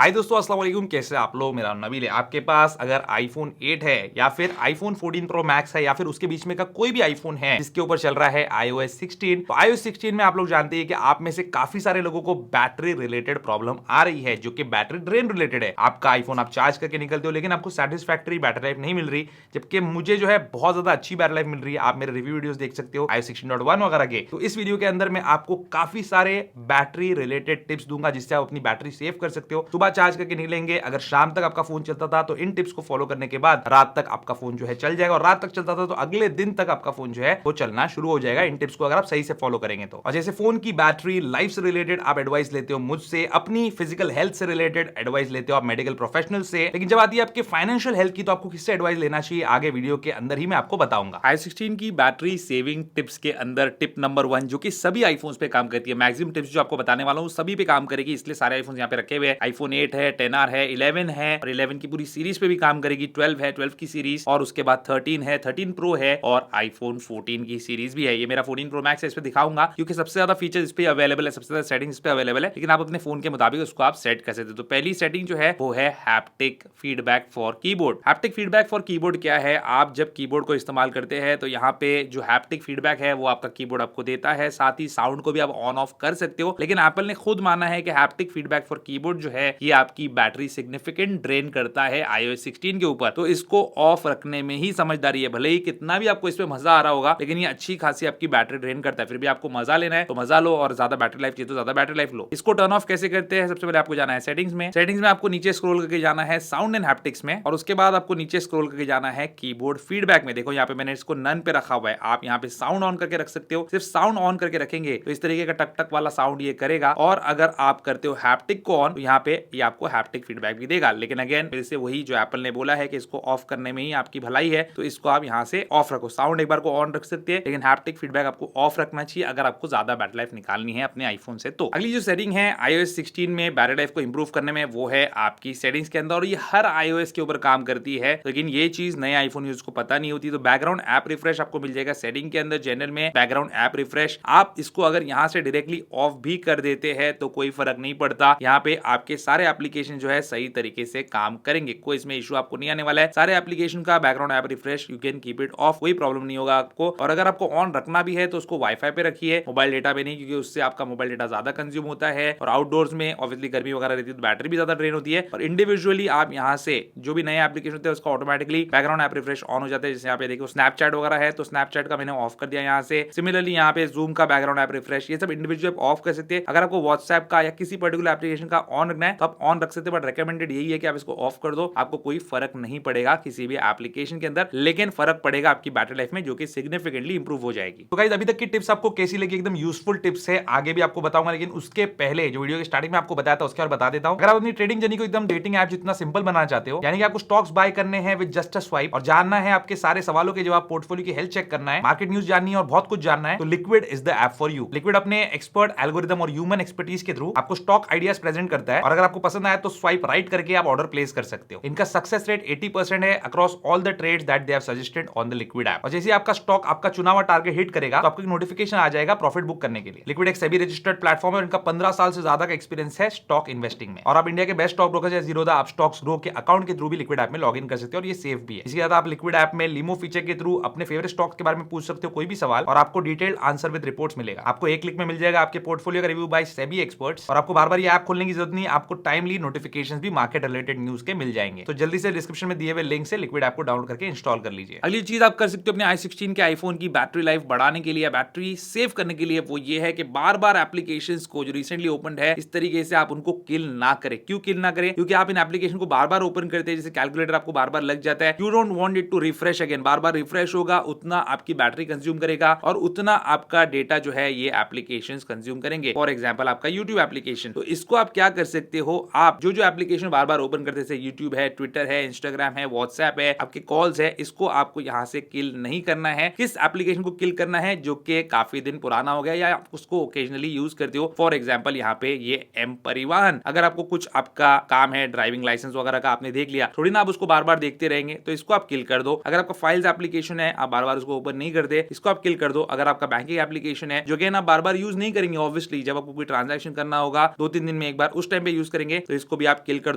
हाय दोस्तों, अस्सलाम वालेकुम। कैसे आप लोग? मेरा नाम नबील है। आपके पास अगर आईफोन 8 है या फिर आईफोन 14 प्रो मैक्स है या फिर उसके बीच में का कोई भी आईफोन है जिसके ऊपर चल रहा है iOS 16, तो iOS 16 में आप लोग जानते हैं कि आप में से काफी सारे लोगों को बैटरी रिलेटेड प्रॉब्लम आ रही है, जो कि बैटरी ड्रेन रिलेटेड है। आपका आईफोन आप चार्ज करके निकलते हो लेकिन आपको सेटिस्फैक्टरी बैटरी लाइफ नहीं मिल रही, जबकि मुझे जो है बहुत ज्यादा अच्छी बैटरी लाइफ मिल रही है। आप मेरे रिव्यू वीडियोस देख सकते हो iOS 16.1 वगैरह के। तो इस वीडियो के अंदर मैं आपको काफी सारे बैटरी रिलेटेड टिप्स दूंगा जिससे आप अपनी बैटरी सेव कर सकते हो। सुबह चार्ज करके निकलेंगे, अगर शाम तक आपका फोन चलता था तो इन टिप्स को फॉलो करने के बाद रात तक आपका फोन जो है चल जाएगा, और रात तक चलता था तो अगले दिन तक आपका फोन जो है वो चलना शुरू हो जाएगा, इन टिप्स को अगर आप सही से फॉलो करेंगे तो। और जैसे फोन की बैटरी लाइफ से रिलेटेड आप एडवाइस लेते हो मुझसे, अपनी फिजिकल हेल्थ से रिलेटेड एडवाइस लेते हो आप मेडिकल प्रोफेशनल से, लेकिन जब आती है आपके फाइनेंशियल हेल्थ की तो आपको किससे एडवाइस लेना चाहिए आगे वीडियो के अंदर ही मैं आपको बताऊंगा। iOS 16 की बैटरी सेविंग टिप्स के अंदर टिप नंबर 1, जो कि सभी आईफोन्स पे काम करती है। मैक्सिमम टिप्स जो आपको बताने वाला हूं सभी पे काम करेगी, इसलिए सारे आईफोन्स यहां पे रखे हुए हैं। आईफोन 8 है, 10R है, 11 है, और 11 की पूरी सीरीज पे भी काम करेगी। 12 है, 12 की सीरीज, और उसके बाद 13 है, 13 प्रो है, और आईफोन 14 की सीरीज भी है। ये मेरा 14 प्रो मैक्स है, इस पे दिखाऊंगा क्योंकि सबसे ज्यादा फीचर इस पे अवेलेबल है, सबसे ज्यादा सेटिंग्स इस पे अवेलेबल है, लेकिन आप अपने फोन के मुताबिक उसको आप सेट कर सकते हो। तो पहली सेटिंग जो है वो है haptic feedback for keyboard. Haptic feedback for keyboard क्या है? आप जब कीबोर्ड को इस्तेमाल करते हैं तो यहाँ पे जो हैप्टिक फीडबैक है वो आपका कीबोर्ड आपको देता है, साथ ही साउंड को भी आप ऑन ऑफ कर सकते हो। लेकिन एप्पल ने खुद माना है कि हैप्टिक फीडबैक फॉर कीबोर्ड जो है ये आपकी बैटरी सिग्निफिकेंट ड्रेन करता है iOS 16 के ऊपर, तो इसको ऑफ रखने में ही समझदारी है। भले ही कितना भी आपको इसमें मजा आ रहा होगा, लेकिन ये अच्छी खासी आपकी बैटरी ड्रेन करता है। फिर भी आपको मजा लेना है तो मजा लो, और ज्यादा बैटरी लाइफ चाहिए तो ज्यादा बैटरी लाइफ लो। इसको टर्न ऑफ कैसे करते हैं? सबसे पहले आपको जाना है सेटिंग्स में। सेटिंग्स में आपको नीचे स्क्रॉल करके जाना है साउंड एंड हैप्टिक्स में, और उसके बाद आपको नीचे स्क्रॉल करके जाना है कीबोर्ड फीडबैक में। देखो यहाँ पे मैंने इसको नन पे रखा हुआ है, आप यहाँ पे साउंड ऑन करके रख सकते हो। सिर्फ साउंड ऑन करके रखेंगे तो इस तरीके का टक टक वाला साउंड ये करेगा, और अगर आप करते हो हैप्टिक को ऑन तो यहाँ पे ये आपको हैप्टिक फीडबैक भी देगा। लेकिन अगेन फिर से वही जो एप्पल ने बोला है कि इसको ऑफ करने में ही आपकी भलाई है, तो इसको आप यहाँ से ऑफ रखो। साउंड एक बार को ऑन रख सकते हैं, लेकिन हैप्टिक फीडबैक आपको ऑफ रखना चाहिए अगर आपको ज्यादा बैटरी लाइफ निकालनी है अपने आईफोन से। तो अगली जो सेटिंग है iOS 16 में बैटरी लाइफ को इंप्रूव करने में, वो है आपकी सेटिंग्स के अंदर, और ये हर iOS के ऊपर काम करती है, लेकिन ये चीज नए आईफोन यूजर्स को पता नहीं होती। तो बैकग्राउंड ऐप रिफ्रेश आपको मिल जाएगा सेटिंग के अंदर, जनरल में बैकग्राउंड ऐप रिफ्रेश। आप इसको अगर यहाँ से डायरेक्टली ऑफ भी कर देते हैं तो कोई फर्क नहीं पड़ता, यहाँ पे आपके सारे एप्लीकेशन जो है सही तरीके से काम करेंगे, कोई इसमें इशू आपको नहीं आने वाला है। सारे एप्लीकेशन का background app refresh you can keep it of, कोई प्रॉब्लम नहीं होगा आपको। और अगर आपको ऑन रखना भी है तो उसको वाईफाई पे रखिए, मोबाइल डेटा पे नहीं, क्योंकि उससे आपका मोबाइल डेटा ज्यादा कंज्यूम होता है, और आउटडोर्स में ऑब्वियसली गर्मी वगैरह रहती है तो बैटरी भी ज्यादा ड्रेन होती है। और इंडिविजुअली आप यहाँ से जो भी नए एप्लीकेशन होते हैं उसका automatically background app refresh on हो जाता है। जैसे यहाँ पे देखो स्नैपचैट वगैरह है तो स्नैपचैट का मैंने ऑफ कर दिया यहाँ से। सिमिलरली यहाँ पे जूम का बैकग्राउंड ऐप रिफ्रेश, ये सब इंडिविजुअल ऑफ कर सकते हैं। अगर आपको व्हाट्सएप का या किसी पर्टिकुलर एप्लीकेशन का ऑन रखना है तो आप ऑन रख सकते हैं, बट रिकमेंडेड यही है कि आप इसको ऑफ कर दो। आपको कोई फर्क नहीं पड़ेगा किसी भी एप्लीकेशन के अंदर, लेकिन फर्क पड़ेगा आपकी बैटरी लाइफ में, जो कि सिग्निफिकेंटली इंप्रूव हो जाएगी। तो गाइस, अभी तक की टिप्स आपको कैसी लगी? एकदम यूजफुल टिप्स है, आगे भी आपको बताऊंगा, लेकिन उसके पहले जो वीडियो के स्टार्टिंग में आपको बताया था उसके और बता देता हूं। अगर आप अपनी ट्रेडिंग जर्नी को एकदम डेटिंग ऐप जितना सिंपल बनाना चाहते हो, यानी कि आपको स्टॉक्स बाय करने हैं विद जस्ट अ स्वाइप, और जानना है आपके सारे सवालों के जवाब, पोर्टफोलियो की हेल्थ चेक करना है, मार्केट न्यूज जाननी है और बहुत कुछ जानना है, तो liquid is the app for you. Liquid अपने एक्सपर्ट एल्गोरिदम और ह्यूमन एक्सपर्टीज के थ्रू आपको स्टॉक आइडियाज प्रेजेंट करता है, और अगर आपको पसंद आया तो स्वाइप राइट करके आप ऑर्डर प्लेस कर सकते हो। इनका सक्सेस रेट 80% है across all the trades that they have suggested on the liquid app. और जैसे आपका स्टॉक आपका चुना हुआ टारगेट हिट करेगा तो आपको नोटिफिकेशन आ जाएगा प्रॉफिट बुक करने के लिए। लिक्विड एक सेबी रजिस्टर्ड प्लेटफॉर्म है और इनका 15 साल से ज्यादा का एक्सपीरियंस है स्टॉक इन्वेस्टिंग में, और आप इंडिया के बेस्ट स्टॉक ब्रोकर जैसे जीरोधा, आप स्टॉक्स ग्रो के अकाउंट के थ्रू भी लिक्विड ऐप में लॉग इन कर सकते हो, और ये सेफ भी है। इसके साथ आप लिक्विड ऐप में लिमो फीचर के थ्रू अपने फेवरेट स्टॉक के बारे में पूछ सकते हो कोई भी सवाल, और आपको डिटेल्ड आंसर विद रिपोर्ट्स मिलेगा। आपको एक क्लिक में मिल जाएगा आपके पोर्टफोलियो का रिव्यू बाय सेबी एक्सपर्ट्स, और आपको बार बार ये ऐप खोलने की जरूरत नहीं, आपको टाइमली नोटिफिकेशंस भी मार्केट रिलेटेड न्यूज के मिल जाएंगे। तो जल्दी से डिस्क्रिप्शन में दिए हुए लिंक से लिक्विड ऐप को डाउनलोड करके इंस्टॉल कर लीजिए। अगली चीज आप कर सकते हो अपने iOS 16 के आईफोन की बैटरी लाइफ बढ़ाने के लिए, बैटरी सेव करने के लिए, वो ये है कि बार बार एप्लीकेशंस को जो रिसेंटली ओपनड है इस तरीके से आप उनको किल ना करें। क्यों किल ना करें? क्योंकि आप इन एप्लीकेशन को बार बार ओपन करते हैं, जैसे कैलकुलेटर आपको बार बार लग जाता है, you don't want it to refresh again. बार बार रिफ्रेश होगा उतना आपकी बैटरी कंज्यूम करेगा, और उतना आपका डेटा जो है ये एप्लीकेशंस कंज्यूम करेंगे। फॉर एग्जांपल आपका यूट्यूब एप्लीकेशन, तो इसको आप क्या कर सकते हो, आप जो एप्लीकेशन बार बार ओपन करते हैं, यूट्यूब है, ट्विटर है, इंस्टाग्राम है, व्हाट्सएप है, आपके कॉल्स है, इसको आपको यहां से किल नहीं करना है। किस एप्लीकेशन को किल करना है? जो कि काफी दिन पुराना हो गया या आप उसको ओकेजनली यूज करते हो। फॉर एग्जांपल यहाँ पे ये एम परिवहन, अगर आपको कुछ आपका काम है ड्राइविंग लाइसेंस वगैरह का, आपने देख लिया, थोड़ी ना आप उसको बार बार देखते रहेंगे, तो इसको आप किल कर दो। अगर आपका फाइल्स एप्लीकेशन है, आप बार बार उसको ओपन नहीं करते, इसको आप किल कर दो। अगर आपका बैंकिंग एप्लीकेशन है जो कि आप बार बार यूज नहीं करेंगे, ऑब्वियसली जब आपको कोई ट्रांजैक्शन करना होगा 2-3 दिन में एक बार, उस टाइम पे यूज करेंगे, जाएंगे तो इसको भी आप किल कर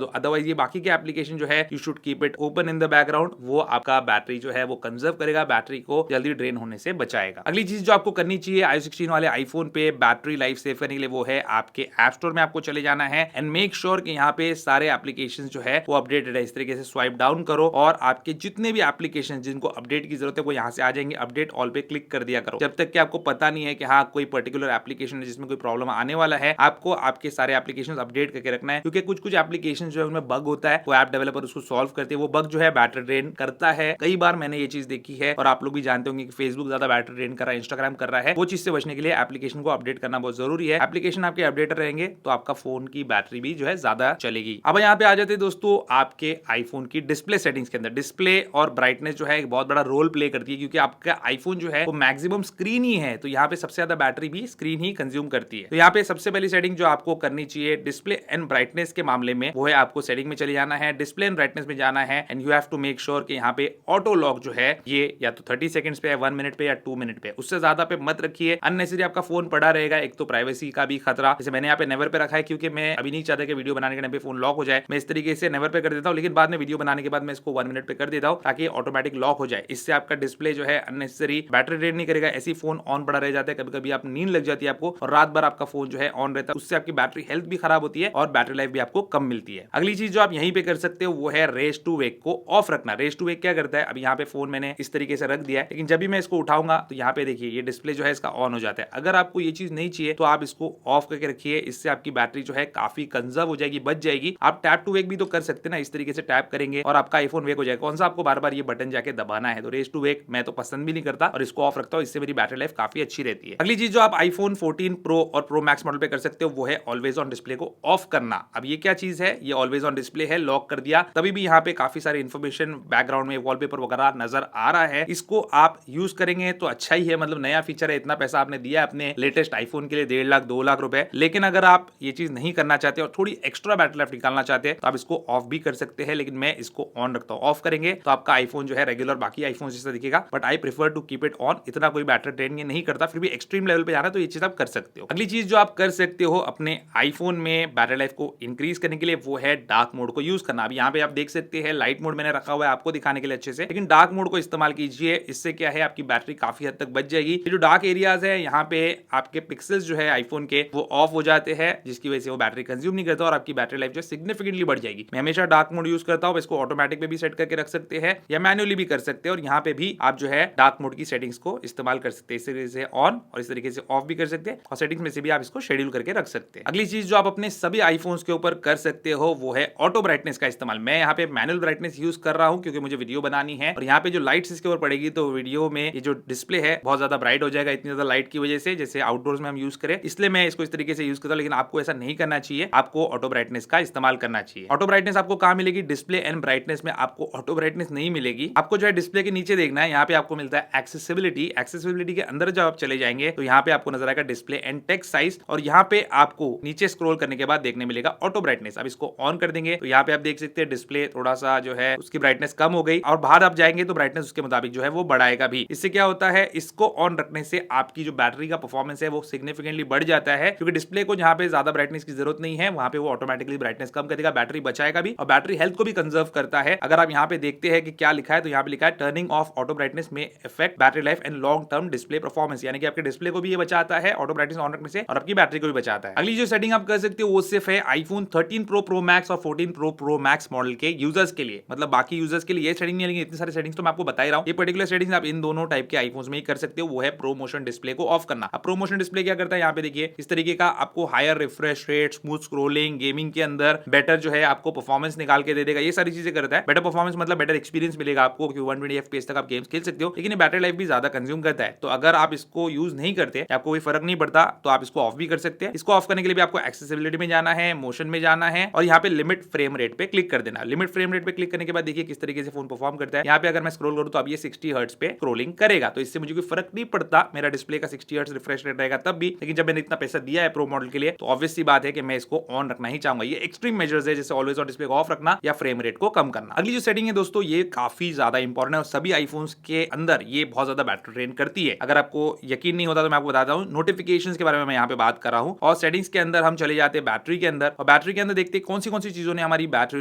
दो। अदरवाइज ये बाकी के एप्लीकेशन जो है you should keep it open in the background, वो आपका बैटरी जो है वो कंजर्व करेगा, बैटरी को जल्दी ड्रेन होने से बचाएगा। अगली चीज जो आपको करनी चाहिए iOS 16 वाले आईफोन पे बैटरी लाइफ सेव करने के लिए, वो है आपके ऐप स्टोर में आपको चले जाना है एंड मेक श्योर कि यहाँ पे सारे एप्लीकेशन जो है वो अपडेटेड है। इस तरीके से स्वाइप डाउन करो और आपके जितने भी एप्लीकेशन जिनको अपडेट की जरूरत है वो यहाँ से आ जाएंगे। अपडेट ऑल पे क्लिक कर दिया करो। जब तक कि आपको पता नहीं है कि हाँ कोई पर्टिकुलर एप्लीकेशन है जिसमें कोई प्रॉब्लम आने वाला है, आपको आपके सारे एप्लीकेशन अपडेट करके रखना है, क्योंकि कुछ कुछ एप्लीकेशन जो है उनमें बग होता है, वो ऐप डेवलपर उसको सॉल्व करते हैं। वो बग जो है बैटरी ड्रेन करता है, कई बार मैंने ये चीज देखी है और आप लोग भी जानते होंगे कि फेसबुक ज्यादा बैटरी ड्रेन कर रहा है, इंस्टाग्राम कर रहा है। वो चीज से बचने के लिए एप्लीकेशन को अपडेट करना बहुत जरूरी है। एप्लीकेशन आपके अपडेटेड रहेंगे तो आपका फोन की बैटरी भी जो है ज्यादा चलेगी। अब यहाँ पे आ जाते हैं दोस्तों आपके आईफोन की डिस्प्ले सेटिंग्स के अंदर। डिस्प्ले और ब्राइटनेस जो है एक बहुत बड़ा रोल प्ले करती है, क्योंकि आपका आईफोन जो है वो मैक्सिमम स्क्रीन ही है, तो यहाँ पे सबसे ज्यादा बैटरी भी स्क्रीन ही कंज्यूम करती है। तो यहाँ पे सबसे पहली सेटिंग जो आपको करनी चाहिए डिस्प्ले एंड ब्राइटनेस के मामले में, वो है आपको सेटिंग में चले जाना है, डिस्प्ले एंड ब्राइटनेस में जाना है and you have to make sure कि यहाँ पे ऑटो लॉक जो है ये या तो 30 सेकंड्स पे, 1 मिनट पे या 2 मिनट पे, उससे ज्यादा पे मत रखिए। अननेसेसरी आपका फोन पड़ा रहेगा, एक तो प्राइवेसी का भी खतरा। जैसे मैंने यहाँ पे नेवर पे रखा है, क्योंकि मैं अभी नहीं चाहता कि वीडियो बनाने के टाइम पे फोन लॉक हो जाए, मैं इस तरीके से नेवर पे कर देता हूँ, लेकिन बाद में वीडियो बनाने के बाद मैं इसको 1 मिनट पे कर देता हूँ ताकि ऑटोमेटिक लॉक हो जाए। इससे आपका डिस्प्ले जो है अननेसेसरी बैटरी ड्रेन नहीं करेगा। ऐसी फोन ऑन पड़ा रह जाता है, कभी कभी आप नींद लग जाती है आपको और रात भर आपका फोन जो है ऑन रहता है, उससे आपकी बैटरी हेल्थ भी खराब होती है और बैटरी लाइफ भी आपको कम मिलती है। अगली चीज जो आप यहीं पे कर सकते हो वो है रेस टू वेक को ऑफ रखना। रेस टू वेक क्या करता है, अब यहाँ पे फोन मैंने इस तरीके से रख दिया है, लेकिन जब भी मैं इसको उठाऊंगा तो यहाँ पे देखिए ये डिस्प्ले जो है इसका ऑन हो जाता है। अगर आपको ये चीज नहीं चाहिए तो आप इसको ऑफ करके रखिए, इससे आपकी बैटरी जो है काफी कंजर्व हो जाएगी, बच जाएगी। आप टैप टू वेक भी तो कर सकते हैं ना, इस तरीके से टैप करेंगे और आपका आईफोन वेक हो जाएगा। कौन सा आपको बार बार ये बटन जाके दबाना है। तो रेस टू वेक मैं तो पसंद भी नहीं करता और इसको ऑफ रखता हूँ, इससे मेरी बैटरी लाइफ काफी अच्छी रहती है। अगली चीज जो आप आईफोन 14 प्रो और प्रो मैक्स मॉडल पे कर सकते हो वो है ऑलवेज ऑन डिस्प्ले को ऑफ करना। अब ये क्या चीज है, ये ऑलवेज ऑन डिस्प्ले है, लॉक कर दिया तभी भी यहाँ पे काफी सारी इन्फॉर्मेशन बैकग्राउंड में वॉलपेपर वगैरह नजर आ रहा है। इसको आप यूज करेंगे तो अच्छा ही है, मतलब नया फीचर है, इतना पैसा आपने दिया अपने लेटेस्ट आईफोन के लिए 1.5 लाख 2 लाख रुपए। लेकिन अगर आप ये चीज नहीं करना चाहते और थोड़ी एक्स्ट्रा बैटरी लाइफ निकालना चाहते हैं तो आप इसको ऑफ भी कर सकते हैं, लेकिन मैं इसको ऑन रखता हूँ। ऑफ करेंगे तो आपका आईफोन जो है रेगुलर बाकी आईफोन जैसा दिखेगा, but I prefer to keep it on. इतना कोई बैटरी ड्रेन नहीं करता, फिर भी एक्सट्रीम लेवल पे जाना तो ये चीज आप कर सकते हो। अगली चीज जो आप कर सकते हो अपने आईफोन में बैटरी लाइफ को इंक्रीज करने के लिए वो है डार्क मोड को यूज करना। अब यहाँ पे आप देख सकते हैं लाइट मोड मैंने रखा हुआ है आपको दिखाने के लिए अच्छे से, लेकिन डार्क मोड को इस्तेमाल कीजिए। इससे क्या है आपकी बैटरी काफी हद तक बच जाएगी। ये जो डार्क एरियाज है यहाँ पे आपके पिक्सल्स जो है आईफोन के वो ऑफ हो जाते हैं, जिसकी वजह से वो बैटरी कंज्यूम नहीं करता और आपकी बैटरी लाइफ जो सिग्निफिकेंटली बढ़ जाएगी। मैं हमेशा डार्क मोड यूज करता हूँ, इसको ऑटोमेटिक पे भी सेट करके रख सकते हैं या मैन्युअली भी कर सकते हैं और यहाँ पे भी आप जो है डार्क मोड की सेटिंग्स को इस्तेमाल कर सकते हैं। इस तरीके से ऑन और इस तरीके से ऑफ भी कर सकते हैं और सेटिंग्स में से भी आप इसको शेड्यूल करके रख सकते हैं। अगली चीज जो आप अपने सभी आईफोन्स के ऊपर कर सकते हो वो है ऑटो ब्राइटनेस का इस्तेमाल। मैं यहाँ पे मैनुअल ब्राइटनेस यूज कर रहा हूँ क्योंकि मुझे वीडियो बनानी है और यहाँ पे जो लाइट्स इसके ऊपर पड़ेगी तो वीडियो में ये जो डिस्प्ले है बहुत ज्यादा ब्राइट हो जाएगा इतनी ज्यादा लाइट की वजह से, जैसे आउटडोर्स में हम यूज करें, इसलिए मैं इसको इस तरीके से यूज करता हूँ। लेकिन आपको ऐसा नहीं करना चाहिए, आपको ऑटो ब्राइटनेस का इस्तेमाल करना चाहिए। ऑटो ब्राइटनेस आपको कहाँ मिलेगी, डिस्प्ले एंड ब्राइटनेस में आपको ऑटो ब्राइटनेस नहीं मिलेगी। आपको जो है डिस्प्ले के नीचे देखना है, यहाँ पे आपको मिलता है एक्सेसिबिलिटी। एक्सेसिबिलिटी के अंदर जब आप चले जाएंगे तो यहाँ पे आपको नजर आएगा डिस्प्ले एंड टेक्स्ट साइज और यहाँ पे आपको नीचे स्क्रॉल करने के बाद देखने मिलेगा ऑटो ब्राइटनेस। अब इसको ऑन कर देंगे तो यहाँ पे आप देख सकते हैं डिस्प्ले थोड़ा सा जो है उसकी ब्राइटनेस कम हो गई और बाहर आप जाएंगे तो ब्राइटनेस उसके मुताबिक जो है वो बढ़ाएगा भी। इससे क्या होता है, इसको ऑन रखने से आपकी जो बैटरी का परफॉर्मेंस है वो सिग्निफिकेंटली बढ़ जाता है, क्योंकि डिस्प्ले को जहां पे ज्यादा ब्राइटनेस की जरूरत नहीं है वहां पे वो ऑटोमेटिकली ब्राइटनेस कम करेगा, बैटरी बचाएगा भी और बैटरी हेल्थ को भी कंजर्व करता है। अगर आप यहाँ पे देखते हैं कि क्या लिखा है तो यहाँ पे लिखा है टर्निंग ऑफ ऑटो ब्राइटनेस में effect battery life and long term display performance, यानी कि आपके डिस्प्ले को भी ये बचाता है ऑटो ब्राइटनेस ऑन रखने से और आपकी बैटरी को भी बचाता है। अगली जो सेटिंग आप कर सकते हो वो सिर्फ है आईफोन 13 प्रो प्रो मैक्स और 14 प्रो प्रो मैक्स मॉडल के यूजर्स के लिए, मतलब बाकी यूजर्स के लिए ये सेटिंग नहीं है, लेकिन इतनी सारी सेटिंग्स तो मैं आपको बता ही रहा हूं। ये पर्टिकुलर सेटिंग्स आप इन दोनों टाइप के आईफोन्स में ही कर सकते हो, वो है प्रो मोशन डिस्प्ले को ऑफ करना। अब प्रो मोशन डिस्प्ले क्या करता है, यहाँ पे देखिए इस तरीके का आपको higher refresh rate, smooth scrolling, gaming के अंदर बेटर जो है आपको परफॉर्मेंस निकाल के दे देगा, ये सारी चीजें करता है। बेटर परफॉर्मेंस मतलब बेटर एक्सपीरियंस मिलेगा आपको, क्योंकि 120 FPS तक आप गेम्स खेल सकते हो, लेकिन ये बैटरी लाइफ भी ज्यादा कंज्यूम करता है। तो अगर आप इसको यूज नहीं करते, आपको कोई फर्क नहीं पड़ता, तो आप इसको ऑफ भी कर सकते हैं। इसको ऑफ करने के लिए भी आपको एक्सेसिबिलिटी में जाना है, मोशन में जाना है और यहाँ पे लिमिट फ्रेम रेट पे क्लिक कर देना। लिमिट फ्रेम रेट पे क्लिक करने के बाद देखिए किस तरीके से फोन परफॉर्म करता है। यहाँ पे अगर मैं स्क्रॉल करूँ तो अब ये 60 हर्ट्ज पे स्क्रॉलिंग करेगा, तो इससे मुझे कोई फर्क नहीं पड़ता, मेरा डिस्प्ले का 60 हर्ट्ज रिफ्रेश रेट रहेगा तब भी। लेकिन जब मैंने इतना पैसा दिया है प्रो मॉडल के लिए तो ऑब्वियस सी बात है कि मैं इसको ऑन रखना ही चाहूंगा। ये एक्सट्रीम मेजर्स है, जैसे ऑलवेज ऑन डिस्प्ले को ऑफ रखना या फ्रेम रेट को कम करना। अगली जो सेटिंग है दोस्तों ये काफी ज्यादा इंपॉर्टेंट है और सभी आईफोन्स के अंदर ये बहुत ज्यादा बैटरी ड्रेन करती है। अगर आपको यकीन नहीं होता तो मैं आपको बताता हूँ, नोटिफिकेशंस के बारे में मैं यहाँ पे बात कर रहा हूँ और सेटिंग्स के अंदर हम चले जाते हैं बैटरी के अंदर और बैटरी के अंदर देखते हैं कौन सी चीजों ने हमारी बैटरी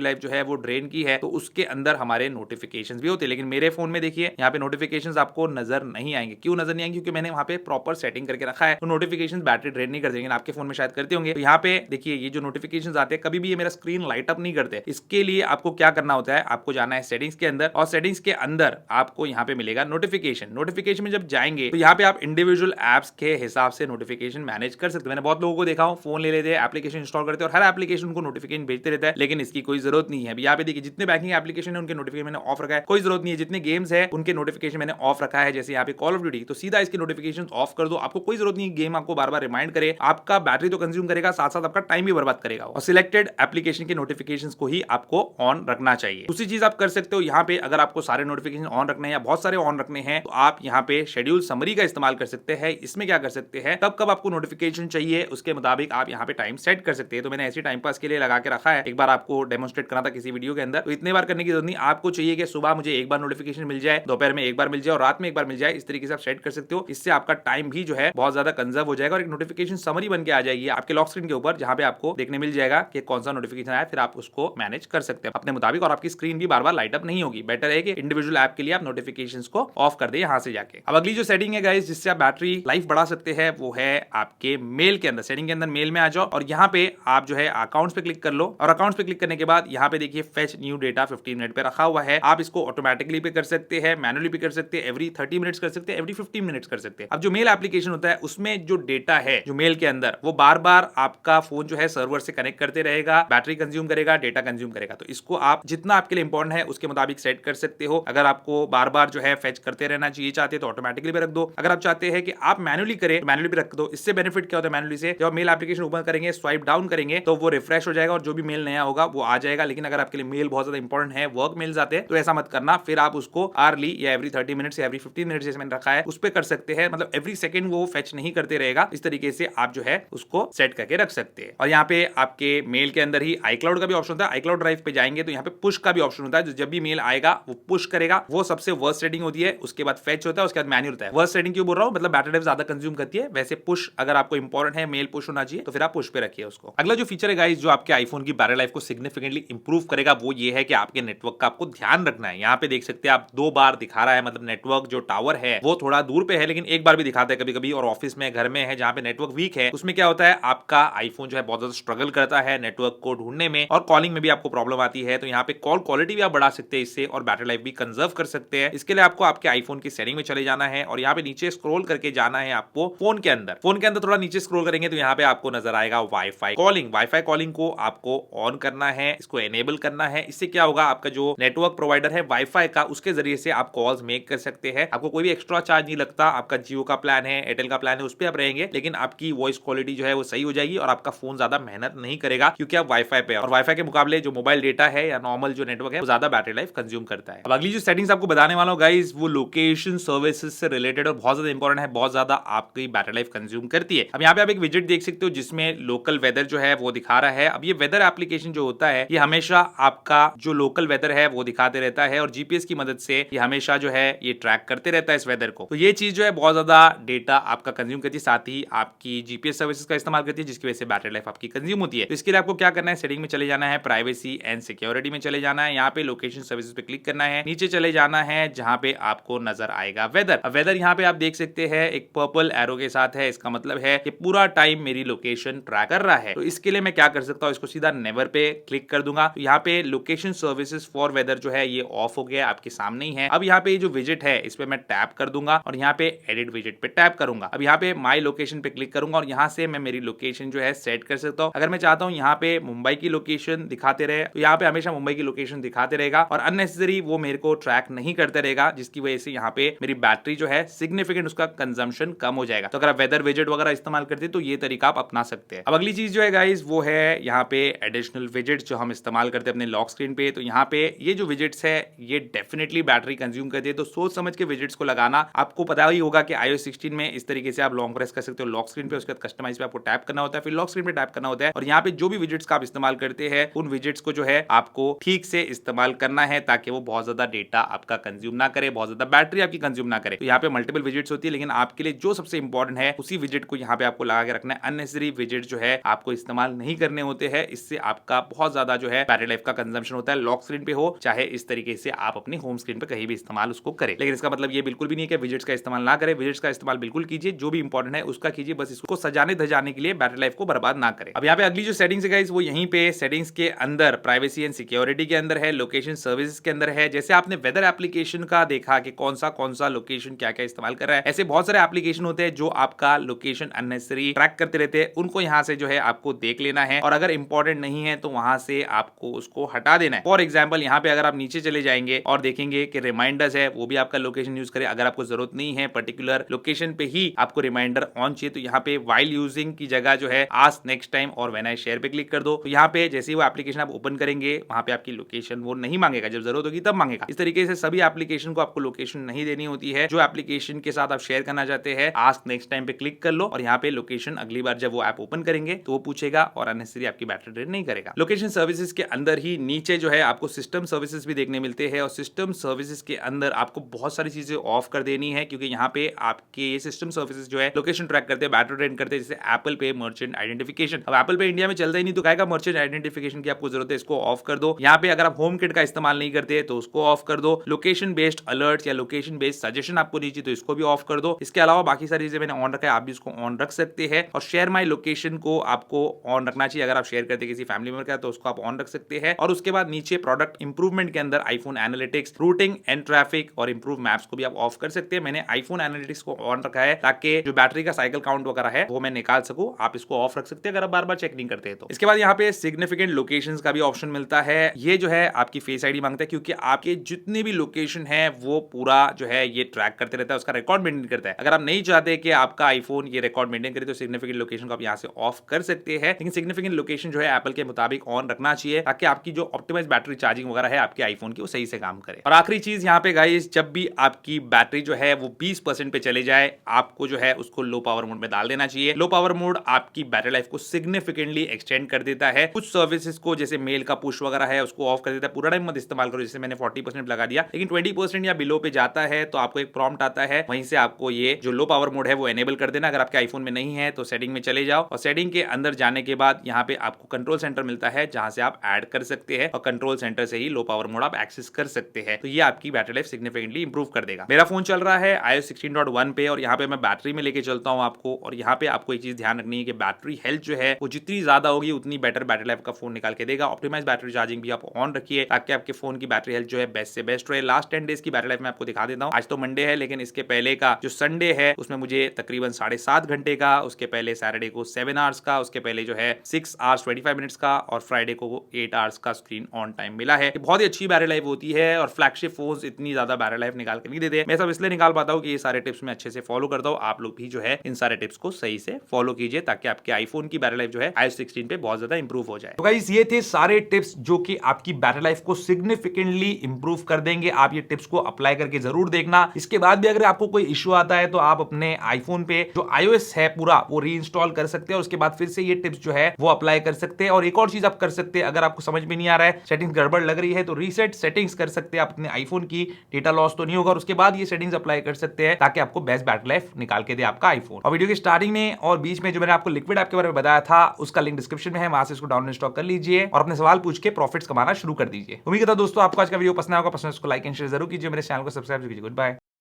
लाइफ जो है वो ड्रेन की है, तो उसके अंदर हमारे नोटिफिकेशंस भी होते हैं। लेकिन मेरे फोन में देखिए यहाँ पे नोटिफिकेशंस आपको नजर नहीं आएंगे। क्यों नजर नहीं आएंगे? क्योंकि मैंने वहां पे प्रॉपर सेटिंग करके रखा है, तो नोटिफिकेशंस बैटरी ड्रेन नहीं कर देंगे। आपके फोन में शायद करते होंगे। तो यहाँ पे देखिए ये जो नोटिफिकेशंस आते हैं कभी भी ये मेरा स्क्रीन लाइट अप नहीं करते। इसके लिए आपको क्या करना होता है, आपको जाना है सेटिंग्स के अंदर, और सेटिंग्स के अंदर आपको यहाँ पे मिलेगा नोटिफिकेशन। नोटिफिकेशन में जब जाएंगे तो यहाँ पे आप इंडिविजुअल एप्स के हिसाब से नोटिफिकेशन मैनेज कर सकते हैं। मैंने बहुत लोगों को देखा हूं, फोन ले लेते हैं, एप्लीकेशन इंस्टॉल करते हैं और हर एप्लीकेशन को नोटिफिकेशन भेजते रहता है, लेकिन इसकी कोई जरूरत नहीं है। यहाँ पे देखिए जितने बैंकिंग एप्लीकेशन है उनके नोटिफिकेशन मैंने ऑफ रखा है, कोई जरूरत नहीं है। जितने गेम्स है उनके नोटिफिकेशन मैंने ऑफ रखा है, जैसे यहाँ पे कॉल ऑफ ड्यूटी, तो सीधा इसके नोटिफिकेशन ऑफ कर दो। आपको कोई जरूरत नहीं गेम आपको बार बार रिमाइंड करे, आपका बैटरी तो कंज्यूम करेगा, साथ साथ आपका टाइम भी बर्बाद करेगा। और सिलेक्टेड एप्लीकेशन के नोटिफिकेशन को ही आपको ऑन रखना चाहिए। दूसरी चीज आप कर सकते हो यहाँ पे, अगर आपको सारे नोटिफिकेशन ऑन रखने हैं या बहुत सारे ऑन रखने हैं, तो आप यहाँ पे शेड्यूल समरी का इस्तेमाल कर सकते हैं। इसमें क्या कर सकते हैं, तब कब आपको नोटिफिकेशन चाहिए उसके मुताबिक आप यहाँ पे टाइम सेट कर सकते हैं। तो मैंने ऐसे टाइम पास के लिए लगा के रखा है, एक बार आपको डेमोस्ट्रेट करना था किसी वीडियो के अंदर, तो इतने बार करने की जरूरत नहीं। आपको चाहिए कि सुबह मुझे एक बार नोटिफिकेशन मिल जाए, दोपहर में एक बार मिल जाए और रात में एक बार मिल जाए, इस तरीके से आप सेट कर सकते हो। इससे आपका टाइम भी जो है बहुत ज्यादा कंजर्व हो जाएगा और एक नोटिफिकेशन समरी बन के आ जाएगी आपके लॉक स्क्रीन के ऊपर, जहां पे आपको देखने मिल जाएगा कि कौन सा नोटिफिकेशन आया, फिर आप उसको मैनेज कर सकते हैं अपने मुताबिक, और आपकी स्क्रीन भी बार बार लाइट अप नहीं होगी। बेटर है कि इंडिविजुअल ऐप के लिए आप नोटिफिकेशंस को ऑफ कर दे यहां से जाके। अब अगली जो सेटिंग है गाइस जिससे आप बैटरी लाइफ बढ़ा सकते हैं, वो है आपके मेल के अंदर। सेटिंग के अंदर मेल में आ जाओ और यहाँ पे आप जो है अकाउंट्स पे क्लिक कर लो, और अकाउंट्स पे क्लिक करने के बाद यहाँ पे देखिए फेच न्यू डेटा 15 मिनट पे रखा हुआ है। आप इसको ऑटोमेटिकली पे कर सकते हैं, मैनुअली भी कर सकते हैं, एवरी 30 मिनट्स कर सकते हैं, एवरी 15 मिनट्स कर सकते हैं। अब जो मेल एप्लीकेशन होता है उसमें जो डेटा है जो मेल के अंदर, वो बार बार आपका फोन जो है सर्वर से कनेक्ट करते रहेगा, बैटरी कंज्यूम करेगा, डेटा कंज्यूम करेगा। तो इसको आप जितना आपके लिए इंपॉर्टेंट है उसके मुताबिक सेट कर सकते हो। अगर आपको बार बार जो है फेच करते रहना चाहिए चाहते तो ऑटोमेटिकली भी रख दो। अगर आप चाहते हैं कि आप मैनुअली करें तो मैनुअली भी रख दो। इससे बेनिफिट क्या होता है मैनुअली से, जब मेल एप्लीकेशन ओपन करेंगे, स्वाइप डाउन करेंगे तो वो रिफ्रेश हो जाएगा और जो भी मेल नया होगा वो आ जाएगा। लेकिन अगर आपके लिए मेल बहुत ज्यादा इंपॉर्टेंट है, वर्क मेल्स आते हैं, तो ऐसा मत करना। फिर आप उसको आर्ली या एवरी 30 मिनट्स या एवरी 15 मिनट्स जैसे मैंने रखा है उस पर कर सकते हैं। मतलब एवरी सेकंड वो फेच नहीं करते रहेगा। इस तरीके से आप जो है उसको सेट करके रख सकते हैं। और यहाँ पे आपके मेल के अंदर ही iCloud का भी ऑप्शन होता है। iCloud ड्राइव पे जाएंगे तो यहाँ पे पुश का भी ऑप्शन होता है, जो जब भी मेल आएगा वो पुश करेगा। वो सबसे वर्स्ट सेटिंग होती है, उसके बाद फेच होता है, उसके बाद मैन्युअल होता है। वर्स्ट सेटिंग क्यों बोल रहा हूं, मतलब बैटरी लाइफ ज्यादा कंज्यूम करती है। वैसे पुश अगर आपको इंपॉर्टेंट है, मेल पुश होना चाहिए, तो फिर आप पुश पे रखिए उसको। अगला जो फीचर है गाइस जो आपके आईफोन की बैटरी लाइफ को सिग्निफिकेंटली इंप्रूव करेगा, वो ये है कि आपके नेटवर्क का आपको ध्यान रखना है। यहाँ पे देख सकते हैं आप 2 बार दिखा रहा है, मतलब नेटवर्क जो टावर है वो थोड़ा दूर पे है, लेकिन एक बार भी दिखाता है कभी कभी। और ऑफिस में, घर में है जहां पे नेटवर्क वीक है, उसमें क्या होता है आपका आईफोन जो है बहुत ज्यादा स्ट्रगल करता है नेटवर्क को ढूंढने में, और कॉलिंग में भी आपको प्रॉब्लम आती है। तो यहाँ पे कॉल क्वालिटी भी आप बढ़ा सकते हैं इससे, और बैटरी लाइफ भी कंजर्व कर सकते हैं। इसके लिए आपको आपके आईफोन की सेटिंग में चले जाना है और यहाँ पे नीचे स्क्रॉल करके जाना है आपको फोन के अंदर। फोन के अंदर थोड़ा नीचे स्क्रॉल करेंगे तो यहाँ पे आपको नजर आएगा वाईफाई कॉलिंग। वाईफाई कॉलिंग को आपको ऑन करना है, इसको एनेबल करना है। इससे क्या होगा, आपका जो नेटवर्क प्रोवाइडर है वाईफाई का, उसके जरिए से आप कॉल्स मेक कर सकते हैं। आपको कोई भी एक्स्ट्रा चार्ज नहीं लगता। आपका जियो का प्लान है, एयरटेल का प्लान है, उस पर आप रहेंगे, लेकिन आपकी वॉइस क्वालिटी जो है वो सही हो जाएगी और आपका फोन ज्यादा मेहनत नहीं करेगा, क्योंकि आप वाईफाई पे। और वाईफाई के मुकाबले जो मोबाइल डेटा है या नॉर्मल जो नेटवर्क है वो ज्यादा बैटरी लाइफ कंज्यूम करता है। अब अगली जो सेटिंग्स आपको बताने वाला हूं गाइस, वो लोकेशन सर्विसेज से रिलेटेड और बहुत ज्यादा इंपॉर्टेंट है, बहुत ज्यादा आपकी बैटरी लाइफ कंज्यूम करती है। अब यहाँ पे आप एक विजेट देख सकते हो जिसमें लोकल वेदर जो है वो दिखा रहा है। अब ये वेदर एप्लीकेशन जो होता है ये हमेशा आपका जो लोकल वेदर है वो दिखाते रहता है, और जीपीएस की मदद से ये हमेशा जो है ये ट्रैक करते रहता है इस वेदर को। तो ये चीज जो है बहुत ज्यादा डेटा आपका कंज्यूम करती है, साथ ही आपकी जीपीएस सर्विसेज का इस्तेमाल करती है, जिसकी वजह से बैटरी लाइफ आपकी कंज्यूम होती है। तो इसके लिए आपको क्या करना है, सेटिंग में चले जाना है, प्राइवेसी एंड सिक्योरिटी में चले जाना है, यहाँ पे लोकेशन सर्विसेज पे क्लिक करना है, नीचे चले जाना है जहां पे आपको नजर आएगा वेदर। वेदर यहाँ पे आप देख सकते हैं एक पर्पल एरो के साथ है, इसका मतलब है कि पूरा टाइम मेरी लोकेशन ट्रैक कर रहा है। तो इसके लिए मैं क्या कर सकता हूँ, इसको सीधा नेवर पे क्लिक कर दूंगा। तो यहाँ पे लोकेशन सर्विसेज फॉर वेदर जो है ये ऑफ हो गया, आपके सामने ही है। अब यहाँ पे ये जो विजेट है इस पे मैं टैप कर दूंगा और यहाँ पे एडिट विजेट पे टैप करूंगा। अब यहाँ पे माई लोकेशन पे क्लिक करूंगा और यहाँ से मैं मेरी लोकेशन जो है सेट कर सकता हूँ। अगर मैं चाहता हूँ यहाँ पे मुंबई की लोकेशन दिखाते रहे तो यहाँ पे हमेशा मुंबई की लोकेशन दिखाते रहेगा और अननेसेसरी वो मेरे को ट्रैक नहीं करते रहेगा, जिसकी वजह से यहाँ पे मेरी बैटरी जो है सिग्निफिकेंट उसका कंजम्पशन कम हो जाएगा। तो अगर आप वेदर विजेट वगैरह इस्तेमाल करते हैं तो ये तरीका आप अपना सकते हैं। अब अगली चीज जो है गाइस वो है यहाँ पे एडिशनल विजेट्स जो हम इस्तेमाल करते हैं अपने लॉक स्क्रीन पे। तो यहाँ पे ये जो विजेट्स है ये डेफिनेटली बैटरी कंज्यूम करते हैं, तो सोच समझ के विजेट्स को लगाना। आपको पता ही होगा कि iOS 16 में इस तरीके से आप लॉन्ग प्रेस कर सकते हो लॉक स्क्रीन पे, उसके बाद कस्टमाइज पे आपको टैप करना होता है, फिर लॉक स्क्रीन पे टैप करना होता है, और यहाँ पे जो भी विजेट्स का आप इस्तेमाल करते हैं उन विजेट्स को जो है आपको ठीक से इस्तेमाल करना है ताकि वो बहुत ज्यादा डेटा आपका कंज्यूम ना करे, बहुत ज्यादा बैटरी आपकी कंज्यूम ना करे। तो यहाँ पे मल्टीपल विजेट्स होती है, लेकिन आपके लिए जो सबसे इंपॉर्टेंट है उसी विजेट को यहाँ पे आपको लगा के रखना है। अननेसेसरी विजेट जो है आपको इस्तेमाल नहीं नहीं करने होते हैं, इससे आपका बहुत ज्यादा जो है बैटरी लाइफ का कंजम्पशन होता है, लॉक स्क्रीन पे हो चाहे इस तरीके से आप अपनी होम स्क्रीन पे कहीं भी इस्तेमाल उसको करें। लेकिन इसका मतलब ये बिल्कुल भी नहीं है कि विजेट्स का इस्तेमाल ना करें, विजेट्स का इस्तेमाल बिल्कुल कीजिए, जो भी इंपॉर्टेंट है उसका कीजिए, बस इसको सजाने धजाने के लिए बैटरी लाइफ को बर्बाद ना करें। अब यहाँ पे अगली जो सेटिंग्स है गाइस वो यहीं पे सेटिंग्स के अंदर प्राइवेसी एंड सिक्योरिटी के अंदर है, लोकेशन सर्विसेज के अंदर है। जैसे आपने वेदर एप्लीकेशन का देखा कि कौन सा लोकेशन क्या क्या इस्तेमाल कर रहा है, ऐसे बहुत सारे एप्लीकेशन होते हैं जो आपका लोकेशन अननेसेसरी ट्रैक करते रहते हैं, उनको यहाँ से जो है आपको देख लेना है और अगर इंपॉर्टेंट नहीं है तो वहां से आपको उसको हटा देना है। फॉर एग्जाम्पल यहाँ पे अगर आप नीचे चले जाएंगे और देखेंगे कि रिमाइंडर्स है, वो भी आपका लोकेशन यूज करे। अगर आपको जरूरत नहीं है पर्टिकुलर लोकेशन पे ही आपको रिमाइंडर ऑन चाहिए तो यहाँ पे वाइल यूजिंग की जगह जो है आस्क नेक्स्ट टाइम और व्हेन आई शेयर पे क्लिक कर दो। तो यहाँ पे जैसे ही वो एप्लीकेशन आप ओपन करेंगे वहां पे आपकी लोकेशन वो नहीं मांगेगा, जब जरूरत होगी तब मांगेगा। इस तरीके से सभी एप्लीकेशन को आपको लोकेशन नहीं देनी होती है। जो एप्लीकेशन के साथ आप शेयर करना चाहते हैं आस्क नेक्स्ट टाइम पे क्लिक कर लो और यहाँ पे लोकेशन अगली बार जब वो ऐप ओपन करेंगे तो वो पूछेगा और अननेसेसरी आपकी बैटरी ड्रेन नहीं करेगा। लोकेशन सर्विसेज के अंदर ही नीचे जो है आपको सिस्टम सर्विसेज भी देखने मिलते हैं और सिस्टम सर्विसेज के अंदर आपको बहुत सारी चीजें ऑफ कर देनी है क्योंकि यहाँ पे आपके ये सिस्टम सर्विसेज जो है लोकेशन ट्रैक करते हैं, बैटरी ड्रेन करते हैं, जैसे एप्पल पे मर्चेंट आइडेंटिफिकेशन। अब एप्पल पे इंडिया में चलता ही नहीं तो कहेगा मर्चेंट आइडेंटिफिकेशन की आपको जरूरत है, इसको ऑफ कर दो। यहाँ पे अगर आप होम किट का इस्तेमाल नहीं करते तो उसको ऑफ कर दो। लोकेशन बेस्ड अलर्ट या लोकेशन बेस्ड सजेशन आपको नहीं चाहिए तो इसको भी ऑफ कर दो। इसके अलावा बाकी सारी चीजें मैंने ऑन रखा है, आप भी इसको ऑन रख सकते हैं। और शेयर माई लोकेशन को आपको ऑन रखना चाहिए, अगर आप शेयर करते किसी फैमिली मेंबर का तो उसको आप ऑन रख सकते हैं। और उसके बाद नीचे प्रोडक्ट इंप्रूवमेंट के अंदर iPhone analytics, routing and traffic और इंप्रूव मैप्स को भी आप ऑफ कर सकते हैं। मैंने आईफोन एनालिटिक्स को ऑन रखा है ताकि जो बैटरी का साइकिल काउंट वगैरह है वो मैं निकाल सकूं। आप इसको ऑफ रख सकते हैं अगर आप बार बार चेक नहीं करते तो। इसके बाद यहाँ पे सिग्निफिकेंट लोकेशंस का भी ऑप्शन मिलता है। ये जो है आपकी फेस आईडी मांगता है क्योंकि आपके जितने भी लोकेशन है वो पूरा जो है ये ट्रैक करते रहता है, उसका रिकॉर्ड मेंटेन करता है। अगर आप नहीं चाहते कि आपका आईफोन ये रिकॉर्ड मेंटेन करे तो सिग्निफिकेंट लोकेशन को आप यहाँ से ऑफ कर सकते हैं। लेकिन सिग्निफिकेंट लोकेशन जो है एप्पल के मुताबिक ऑन रखना चाहिए ताकि आपकी जो ऑप्टिमाइज बैटरी चार्जिंग वगैरह है आपके आईफोन की वो सही से काम करे। और आखिरी चीज यहाँ पे गाइस, जब भी आपकी बैटरी जो है वो 20% पे चले जाए आपको जो है उसको लो पावर मोड में डाल देना चाहिए। लो पावर मोड आपकी बैटरी लाइफ को सिग्निफिकेंटली एक्सटेंड कर देता है। कुछ सर्विसेज को जैसे मेल का पुश वगैरह है उसको ऑफ कर देता है, पूरा टाइम मत इस्तेमाल करो। जैसे मैंने 40% लगा दिया, लेकिन 20% या बिलो पे जाता है तो आपको एक प्रॉम्प्ट आता है, वहीं से आपको ये जो लो पावर मोड है वो एनेबल कर देना। अगर आपके आईफोन में नहीं है तो सेटिंग में चले जाओ और सेटिंग के अंदर जाने के बाद यहाँ पे आपको कंट्रोल सेंटर मिलता है जहां से आप ऐड कर सकते हैं और कंट्रोल सेंटर से ही लो पावर मोड आप एक्सेस कर सकते हैं। तो ये आपकी बैटरी लाइफ सिग्निफिकेंटली इंप्रूव कर देगा। मेरा फोन चल रहा है iOS 16.1 पे और यहाँ पे मैं बैटरी में लेके चलता हूँ आपको। और यहाँ पे आपको एक चीज ध्यान रखनी है कि बैटरी हेल्थ जो है वो जितनी ज्यादा होगी उतनी बेटर बैटरी लाइफ का फोन निकाल के देगा। ऑप्टिमाइज बैटरी चार्जिंग भी आप ऑन रखिए ताकि आपके फोन की बैटरी हेल्थ जो है बेस्ट से बेस्ट रहे। लास्ट 10 डेज की बैटरी लाइफ मैं आपको दिखा देता हूँ। आज तो मंडे है लेकिन इसके पहले का जो संडे है उसमें मुझे तकरीबन 7.5 घंटे का, उसके पहले सैटरडे को 7 आवर्स का, उसके पहले जो है 6 आवर्स 25 मिनट्स का और फ्राइडे को 8 आवर्स का स्क्रीन ऑन टाइम मिला है। बहुत ही अच्छी बैटरी लाइफ होती है और फ्लैगशिप फोन्स इतनी ज्यादा बैटरी लाइफ निकाल के नहीं देते। मैं सब इसलिए निकाल पाता हूँ कि ये सारे टिप्स मैं अच्छे से फॉलो करता हूँ। आप लोग भी जो है इन सारे टिप्स को सही से फॉलो कीजिए ताकि आपके आईफोन की बैटरी लाइफ जो है iOS 16 पे बहुत ज्यादा इंप्रूव हो जाए। तो गाइस ये थे सारे टिप्स जो कि आपकी बैटरी लाइफ को सिग्निफिकेंटली इंप्रूव कर देंगे। आप ये टिप्स को अप्लाई करके जरूर देखना। इसके बाद भी अगर आपको कोई इश्यू आता है तो आप अपने आईफोन पे जो iOS है पूरा वो रीइंस्टॉल कर सकते हैं और उसके बाद फिर से ये टिप्स जो है वो अप्लाई कर सकते हैं। और एक और चीज आप कर सकते हैं, अगर आपको समझ में नहीं आ रहा है, सेटिंग्स गड़बड़ लग रही है तो रीसेट सेटिंग्स कर सकते हैं अपने आईफोन की, डेटा लॉस तो नहीं होगा। और उसके बाद ये सेटिंग्स अप्लाई कर सकते हैं ताकि आपको बेस्ट बैटरी लाइफ निकाल के दे आपका आईफोन। और वीडियो के स्टार्टिंग में और बीच में जो मैंने आपको लिक्विड ऐप के बारे में बताया था उसका लिंक डिस्क्रिप्शन में है, वहां से इसको डाउनलोड इंस्टॉल कर लीजिए और अपने सवाल पूछ के प्रॉफिट्स कमाना शुरू कर दीजिए। उम्मीद करता हूं दोस्तों आपको आज का वीडियो पसंद आएगा। पसंद है उसको लाइक एंड शेयर जरूर कीजिए। मेरे चैनल को सब्सक्राइब कीजिए। Good bye.